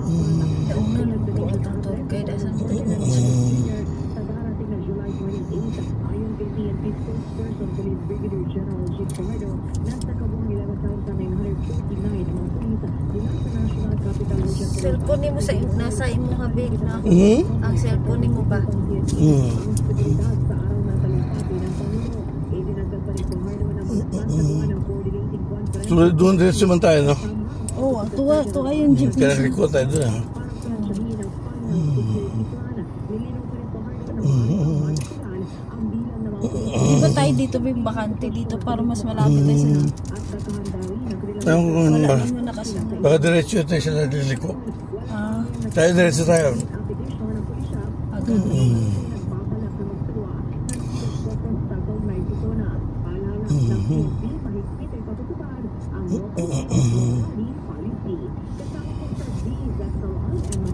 Nauna nagbubuhat ang tour guide. Asan mo tayo na siya? Sa darating na July 28, ayon kay PNP spokesperson Police Brigadier General Chief Fajardo, nasa kabuang 11,949 ang mga pulis mula sa National Capital Region. Cellphone mo sa nasa imong habig na? Ang cellphone mo ba? Ang posibilidad sa araw na talumpati ng Pangulo. Idinagdag pa rin Fajardo na magkakawa ng coordinating conference. So, doon din naman tayo, no? Oo, tuwa yung jeep. Kaya record tayo doon, ha? Di ba tayo dito may bakante dito para mas malapit tayo sa Wala naman mo na kasi. Baka diretso tayo sa liliko. Tayo diretso tayo.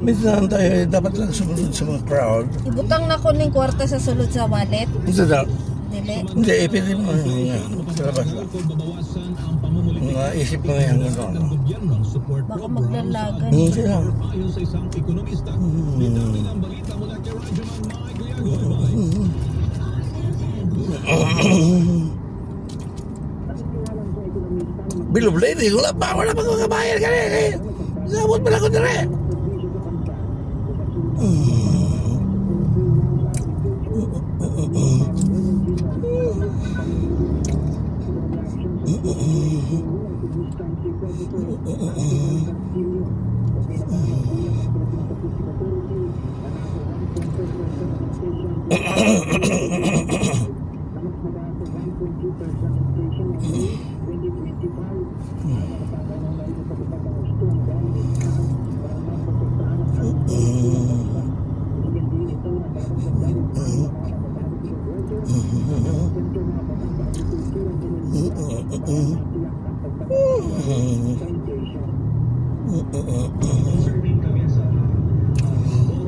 Minsan tayo dapat lang sumunod sa mga crowd. Ibutang na ko ng kwarta sa sulod sa wallet. Hindi daw. Dili. Hindi, ipili mo sa labas lang. Naisip mo yan gano'n. Baka maglalagan. Hindi lang. Bilog lady, wala pa kong kabayan ka rin. Sabot pala ko na rin.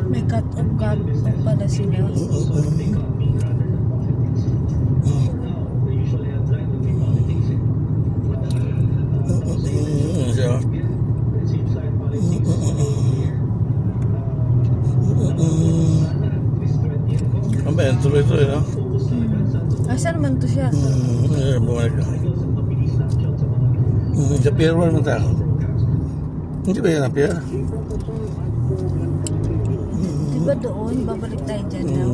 May cut-off pala sila. Ang ba yan? Tuloy-tuloy, no? Asan man to siya? Bumalik lang. Sa pier 1 naman tayo. Hindi ba yan ang pier? Di ba doon? Babalik tayo dyan now?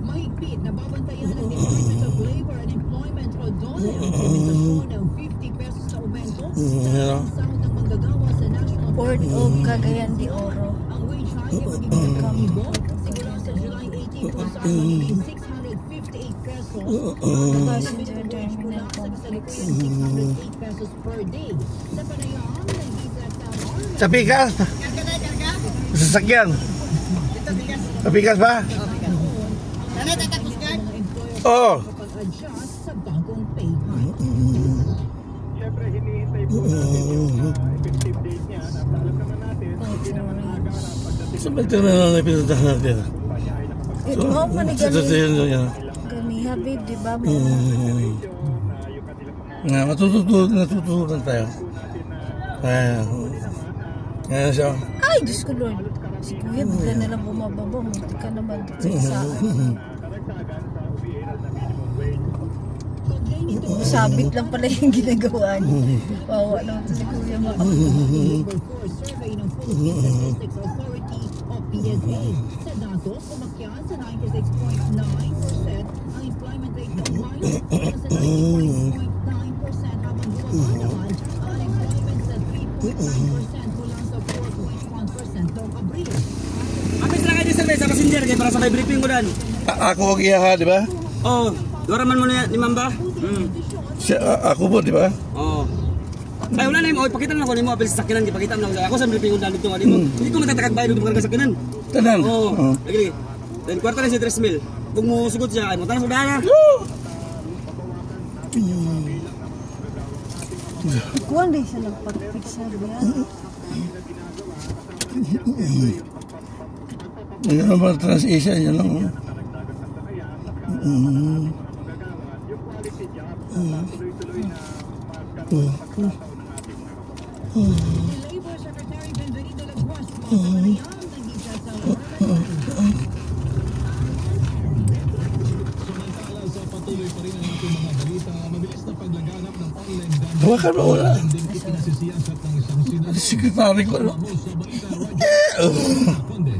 Mahigpit na babantayan ng Department of Labor and Employment o DOLE ang implementasyon ng 50 pesos na aumento sa sahod ng manggagawa sa National Port of Cagayan de Oro. Ang wage hike ay magiging efektibo simula sa July 18 kung saan magiging 658 pesos Passenger Terminal Complex. 608 pesos per day. Sa panayam, Sa pikas? Sa sasakyan? Sa pikas ba? sana tatapos ka? Oo. Kapag-adjust sa bagong pay hike. Siyempre, hinihintay po natin yung effective date niya. Alam naman natin, hindi naman nagaganap pagdating Sa ba't na lang na pinuntahan natin? Ito mo Sa manigaling. sasakyan yan. Ganiha babe, di ba? Natutunan tayo. Ayan siya. Ay, Diyos ko Lord. Si Kuya, bigla na lang bumababa. Munti ka naman dito sa isaan. Sabit lang pala yung ginagawa niya. Wawa naman to si Kuya. Survey ng Philippine Statistics Authority o PSA. Sa datos, umakyat sa 96.9% ang employment rate ng March sa 90.9% habang bumaba naman ang unemployment sa 3.9% mula sa 4.1% noong Abril. Amis lang kayo survey sa passenger kaya para sa may briefing mo dan. Ako ang iyaha, di ba? Oh, doraman mo na ni Mamba. Ako po, di ba? Oh. Ay wala na mo, ipakita na ako nimo apil sa sakinan, ipakita mo lang ako sa briefing dan dito nimo. Hindi ko matatakad bayad dito sa sakinan. Tanan. Oh. Lagi. Then kwarta na si 3,000. Kung mo sugot siya, mo tanong sa dana. Kuwan din siya nagpag-fix sa biya. Yan naman transition, yan lang. Labor Secretary Benvenito Laguas mapapanayam nagisa sa Samantala sa patuloy pa rin ang ating mga balita, mabilis na paglaganap ng online gambling. Hawakan mo wala. Din ipinasisiyasat ng isang senador. Sekretary ko, ano? Sa balita, Roger Conde.